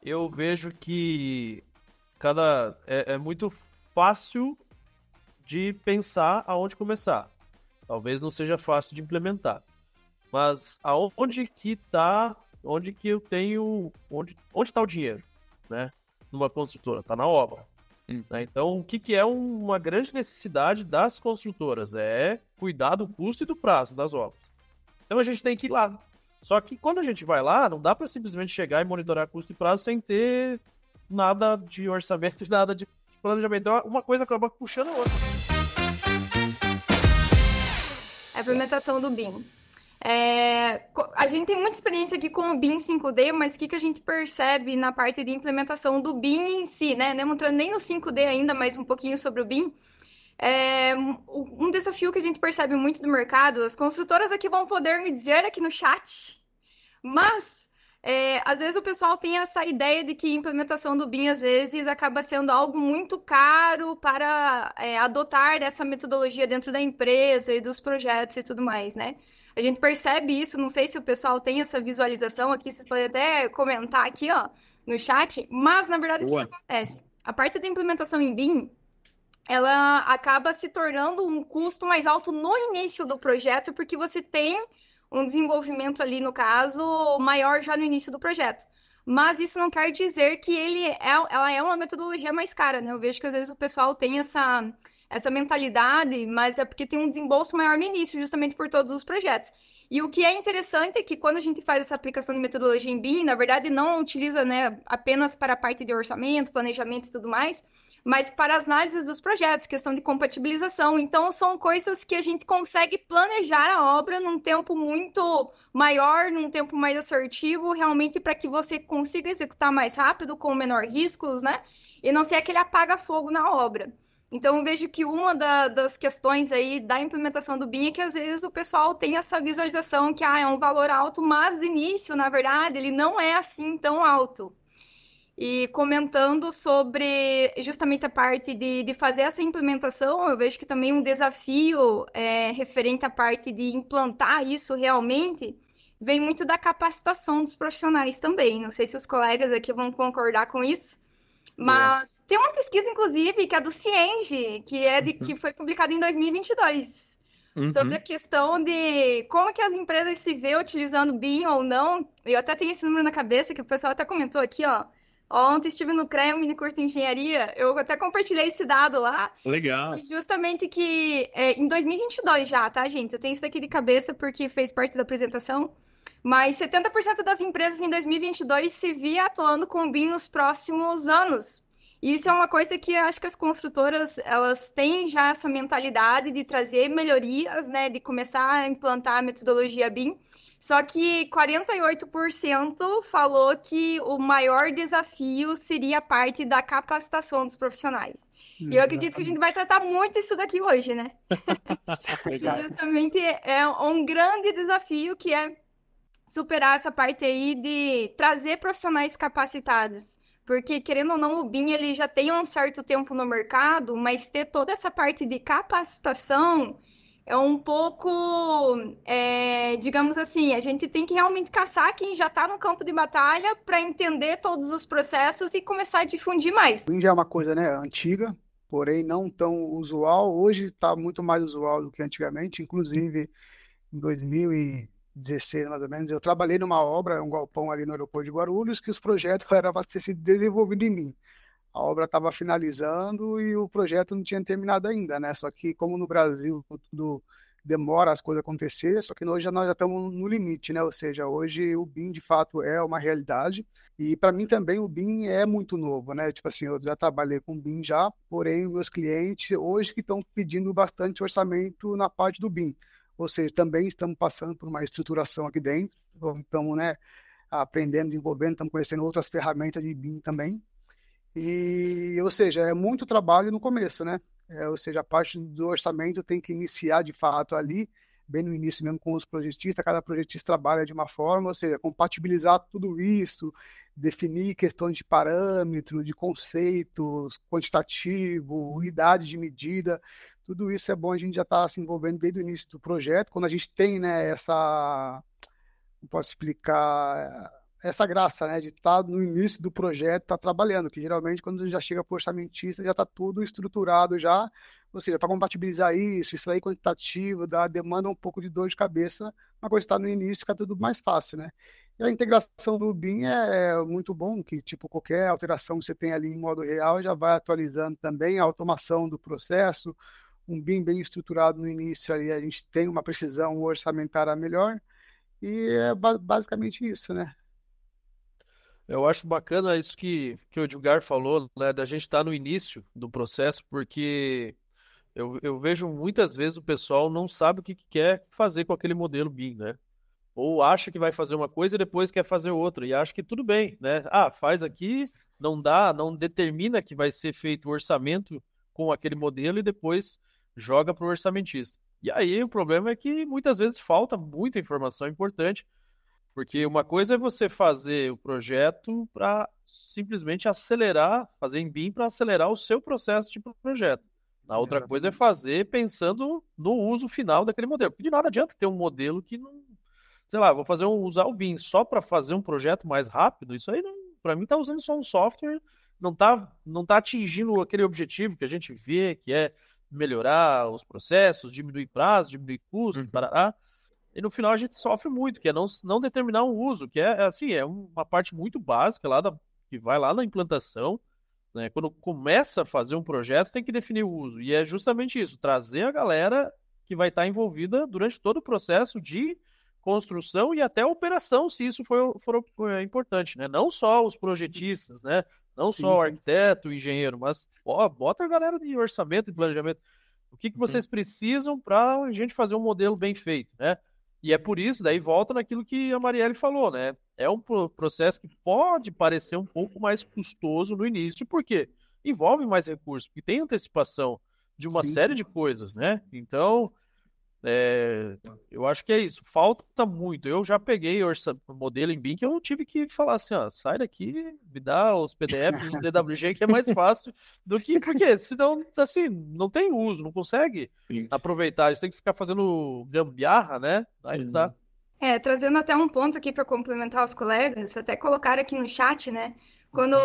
eu vejo que é muito fácil de pensar aonde começar. Talvez não seja fácil de implementar. Mas aonde que tá, onde que eu tenho, onde está o dinheiro, né? Numa construtora, tá na obra. Né? Então, o que que é uma grande necessidade das construtoras? É cuidar do custo e do prazo das obras. Então a gente tem que ir lá. Só que quando a gente vai lá, não dá para simplesmente chegar e monitorar custo e prazo sem ter nada de orçamento e nada de planejamento. Então, uma coisa acaba puxando a outra. A implementação do BIM. A gente tem muita experiência aqui com o BIM 5D, mas o que a gente percebe na parte de implementação do BIM em si, né? Não entrando nem no 5D ainda, mas um pouquinho sobre o BIM. Um desafio que a gente percebe muito do mercado, as construtoras aqui vão poder me dizer aqui no chat, mas às vezes o pessoal tem essa ideia de que a implementação do BIM às vezes acaba sendo algo muito caro para adotar essa metodologia dentro da empresa e dos projetos e tudo mais, né? A gente percebe isso, não sei se o pessoal tem essa visualização aqui, vocês podem até comentar aqui, ó, no chat, mas na verdade o que Boa. acontece? A parte da implementação em BIM, ela acaba se tornando um custo mais alto no início do projeto, porque você tem um desenvolvimento ali, no caso, maior já no início do projeto. Mas isso não quer dizer que ela é uma metodologia mais cara, né? Eu vejo que às vezes o pessoal tem essa mentalidade, mas é porque tem um desembolso maior no início, justamente por todos os projetos. E o que é interessante é que quando a gente faz essa aplicação de metodologia em BIM, na verdade não utiliza, né, apenas para a parte de orçamento, planejamento e tudo mais, mas para as análises dos projetos, questão de compatibilização. Então, são coisas que a gente consegue planejar a obra num tempo muito maior, num tempo mais assertivo, realmente para que você consiga executar mais rápido, com menor riscos, né? E não ser aquele apaga-fogo na obra. Então, eu vejo que uma das questões aí da implementação do BIM é que às vezes o pessoal tem essa visualização que é um valor alto, mas de início, na verdade, ele não é assim tão alto. E comentando sobre justamente a parte de fazer essa implementação, eu vejo que também um desafio referente à parte de implantar isso realmente vem muito da capacitação dos profissionais também. Não sei se os colegas aqui vão concordar com isso, Boa. mas tem uma pesquisa, inclusive, que é do Cienge, que foi publicada em 2022, sobre a Uhum. questão de como que as empresas se vê utilizando BIM ou não. Eu até tenho esse número na cabeça, que o pessoal até comentou aqui, ó. Ontem estive no CREA, um mini curso de engenharia, eu até compartilhei esse dado lá, Legal. foi justamente que em 2022 já, tá, gente? Eu tenho isso daqui de cabeça porque fez parte da apresentação, mas 70% das empresas em 2022 se via atuando com BIM nos próximos anos. E isso é uma coisa que eu acho que as construtoras, elas têm já essa mentalidade de trazer melhorias, né, de começar a implantar a metodologia BIM. Só que 48% falou que o maior desafio seria a parte da capacitação dos profissionais. E eu acredito que a gente Exatamente. vai tratar muito isso daqui hoje, né? Que Legal. justamente é um grande desafio que é superar essa parte aí de trazer profissionais capacitados. Porque, querendo ou não, o BIM ele já tem um certo tempo no mercado, mas ter toda essa parte de capacitação é um pouco, digamos assim, a gente tem que realmente caçar quem já está no campo de batalha para entender todos os processos e começar a difundir mais. O Win já é uma coisa, né, antiga, porém não tão usual. Hoje está muito mais usual do que antigamente. Inclusive, em 2016, mais ou menos, eu trabalhei numa obra, um galpão ali no aeroporto de Guarulhos, que os projetos eram para ter sido desenvolvidos em mim. A obra estava finalizando e o projeto não tinha terminado ainda, né? Só que como no Brasil tudo demora as coisas acontecer, só que hoje nós já estamos no limite, né? Ou seja, hoje o BIM de fato é uma realidade e para mim também o BIM é muito novo, né? Tipo assim, eu já trabalhei com BIM já, porém meus clientes hoje que estão pedindo bastante orçamento na parte do BIM. Ou seja, também estamos passando por uma estruturação aqui dentro, estamos, né, aprendendo, desenvolvendo, estamos conhecendo outras ferramentas de BIM também. E, ou seja, é muito trabalho no começo, né? Ou seja, a parte do orçamento tem que iniciar de fato ali, bem no início mesmo com os projetistas, cada projetista trabalha de uma forma, ou seja, compatibilizar tudo isso, definir questões de parâmetro, de conceitos, quantitativo, unidade de medida, tudo isso é bom a gente já estar se envolvendo desde o início do projeto, quando a gente tem, né, essa, não posso explicar, essa graça, né, de estar no início do projeto, estar trabalhando, que geralmente quando já chega para o orçamentista já está tudo estruturado já, ou seja, para compatibilizar isso aí quantitativo, demanda um pouco de dor de cabeça, uma coisa está no início fica tudo mais fácil, né? E a integração do BIM é muito bom, que tipo qualquer alteração que você tem ali em modo real já vai atualizando também a automação do processo, um BIM bem estruturado no início ali, a gente tem uma precisão orçamentária melhor, e é basicamente isso, né? Eu acho bacana isso que o Edgar falou, né, da gente estar no início do processo, porque eu vejo muitas vezes o pessoal não sabe o que quer fazer com aquele modelo BIM, né? Ou acha que vai fazer uma coisa e depois quer fazer outra, e acha que tudo bem, né? Ah, faz aqui, não dá, não determina que vai ser feito o orçamento com aquele modelo e depois joga para o orçamentista. E aí o problema é que muitas vezes falta muita informação importante, porque uma coisa é você fazer o projeto para simplesmente acelerar, fazer em BIM para acelerar o seu processo de projeto. A outra coisa é Exatamente. fazer pensando no uso final daquele modelo. Porque de nada adianta ter um modelo que não, sei lá, vou usar o BIM só para fazer um projeto mais rápido. Isso aí, para mim, está usando só um software, não tá atingindo aquele objetivo que a gente vê, que é melhorar os processos, diminuir prazo, diminuir custo, Uhum. parará. E no final a gente sofre muito, que é não determinar um uso, que é assim, é uma parte muito básica que vai lá na implantação, né? Quando começa a fazer um projeto, tem que definir o uso. E é justamente isso, trazer a galera que vai estar envolvida durante todo o processo de construção e até operação, se isso for importante, né? Não só os projetistas, né? Não Sim, só o sim. arquiteto, o engenheiro, mas ó, bota a galera de orçamento e planejamento. O que Uhum. vocês precisam para a gente fazer um modelo bem feito, né? E é por isso, daí volta naquilo que a Marielle falou, né? É um processo que pode parecer um pouco mais custoso no início, porque envolve mais recursos, porque tem antecipação de uma Sim, série sim. de coisas, né? Então, é, eu acho que é isso. Falta muito. Eu já peguei o modelo em BIM que eu tive que falar assim, ó, sai daqui, me dá os PDFs, os DWG, que é mais fácil do que... Porque senão, assim, não tem uso, não consegue Sim. aproveitar. Você tem que ficar fazendo gambiarra, né? Aí não dá. Uhum. Trazendo até um ponto aqui para complementar os colegas, até colocar aqui no chat, né? Quando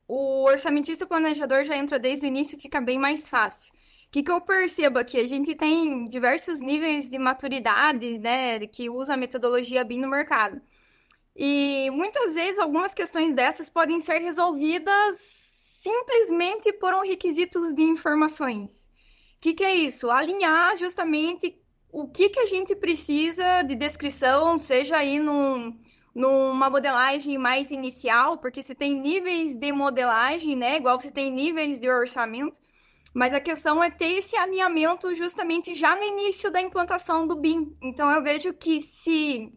o orçamentista planejador já entra desde o início, fica bem mais fácil. O que eu percebo aqui? A gente tem diversos níveis de maturidade, né, que usa a metodologia BIM no mercado. E muitas vezes algumas questões dessas podem ser resolvidas simplesmente por um requisitos de informações. O que é isso? Alinhar justamente o que a gente precisa de descrição, seja aí numa modelagem mais inicial, porque você tem níveis de modelagem, né? Igual você tem níveis de orçamento, mas a questão é ter esse alinhamento justamente já no início da implantação do BIM. Então eu vejo que se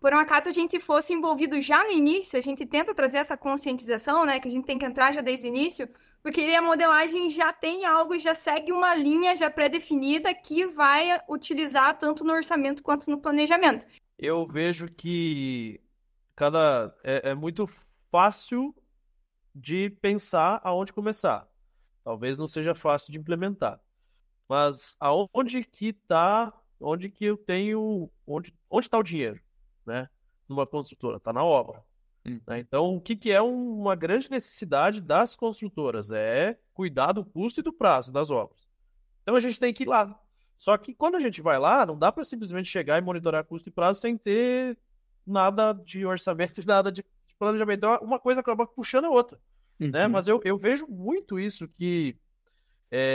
por um acaso a gente fosse envolvido já no início, a gente tenta trazer essa conscientização, né? Que a gente tem que entrar já desde o início, porque a modelagem já tem algo, já segue uma linha já pré-definida que vai utilizar tanto no orçamento quanto no planejamento. Eu vejo que é muito fácil de pensar aonde começar. Talvez não seja fácil de implementar. Mas onde que eu tenho, onde está o dinheiro, né? Numa construtora, está na obra, né? Uhum. Então, o que que é uma grande necessidade das construtoras? É cuidar do custo e do prazo das obras. Então, a gente tem que ir lá. Só que quando a gente vai lá, não dá para simplesmente chegar e monitorar custo e prazo sem ter nada de orçamento e nada de planejamento. Então, uma coisa acaba puxando a outra, né? Uhum. Mas eu vejo muito isso que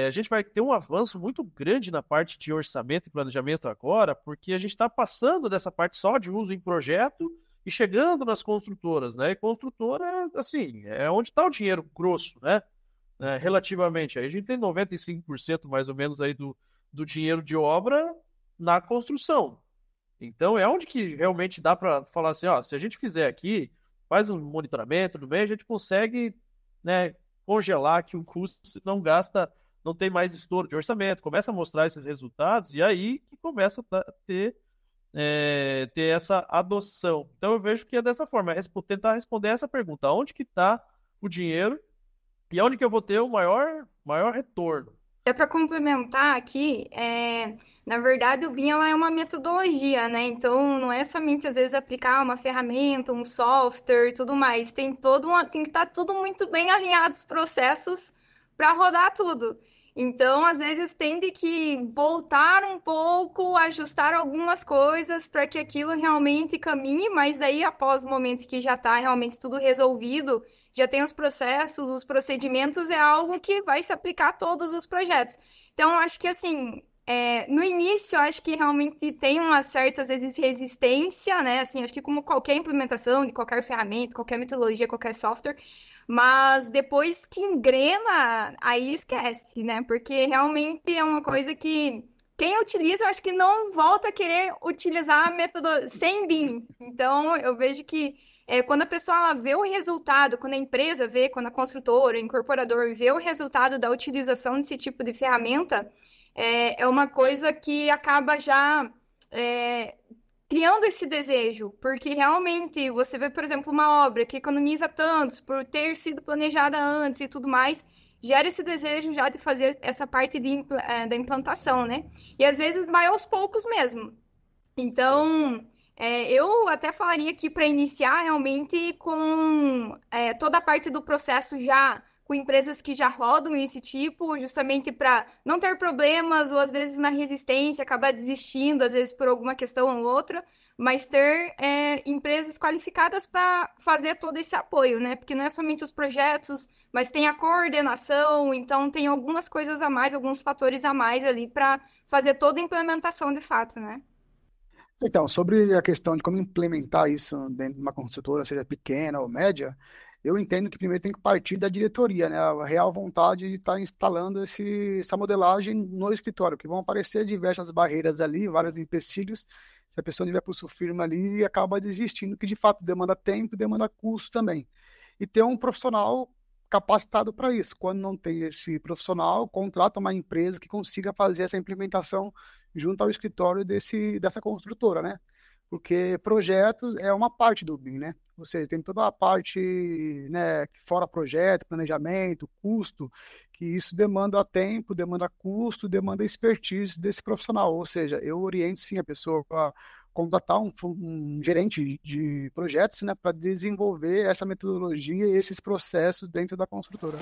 a gente vai ter um avanço muito grande na parte de orçamento e planejamento agora, porque a gente está passando dessa parte só de uso em projeto e chegando nas construtoras, né? E construtora, assim, é onde está o dinheiro grosso, né? Relativamente. Aí a gente tem 95% mais ou menos aí do dinheiro de obra na construção. Então é onde que realmente dá para falar assim, ó, se a gente fizer aqui, faz um monitoramento do bem, a gente consegue, né, congelar que o custo não gasta, não tem mais estouro de orçamento, começa a mostrar esses resultados e aí que começa a ter essa adoção. Então eu vejo que é dessa forma, tentar responder essa pergunta, onde que está o dinheiro e onde que eu vou ter o maior retorno, Até para complementar aqui, na verdade o BIM ela é uma metodologia, né? Então não é somente às vezes aplicar uma ferramenta, um software e tudo mais. Tem que estar tudo muito bem alinhado os processos para rodar tudo. Então, às vezes tem de que voltar um pouco, ajustar algumas coisas para que aquilo realmente caminhe, mas daí após o momento que já está realmente tudo resolvido, já tem os processos, os procedimentos, é algo que vai se aplicar a todos os projetos. Então, acho que assim, no início, acho que realmente tem uma certa, às vezes, resistência, né? Assim, acho que como qualquer implementação de qualquer ferramenta, qualquer metodologia, qualquer software, mas depois que engrena, aí esquece, né? Porque realmente é uma coisa que quem utiliza, eu acho que não volta a querer utilizar a método sem BIM. Então, eu vejo que quando a pessoa ela vê o resultado, quando a empresa vê, quando a construtora, o incorporador vê o resultado da utilização desse tipo de ferramenta, é uma coisa que acaba já é, criando esse desejo, porque realmente você vê, por exemplo, uma obra que economiza tantos por ter sido planejada antes e tudo mais, gera esse desejo já de fazer essa parte da implantação, né? E às vezes vai aos poucos mesmo. Então, eu até falaria que para iniciar realmente com toda a parte do processo já com empresas que já rodam esse tipo, justamente para não ter problemas ou às vezes na resistência acabar desistindo, às vezes por alguma questão ou outra, mas ter empresas qualificadas para fazer todo esse apoio, né? Porque não é somente os projetos, mas tem a coordenação, então tem algumas coisas a mais, alguns fatores a mais ali para fazer toda a implementação de fato, né? Então, sobre a questão de como implementar isso dentro de uma construtora, seja pequena ou média, eu entendo que primeiro tem que partir da diretoria, né? A real vontade de estar instalando essa modelagem no escritório, que vão aparecer diversas barreiras ali, vários empecilhos. Se a pessoa não tiver pulso firme ali, acaba desistindo, que de fato demanda tempo e demanda custo também. E ter um profissional capacitado para isso. Quando não tem esse profissional, contrata uma empresa que consiga fazer essa implementação junto ao escritório dessa construtora, né? Porque projetos é uma parte do BIM, né? Ou seja, tem toda a parte, né, fora projeto, planejamento, custo, que isso demanda tempo, demanda custo, demanda expertise desse profissional. Ou seja, eu oriento sim a pessoa a contratar um gerente de projetos, né, para desenvolver essa metodologia e esses processos dentro da construtora.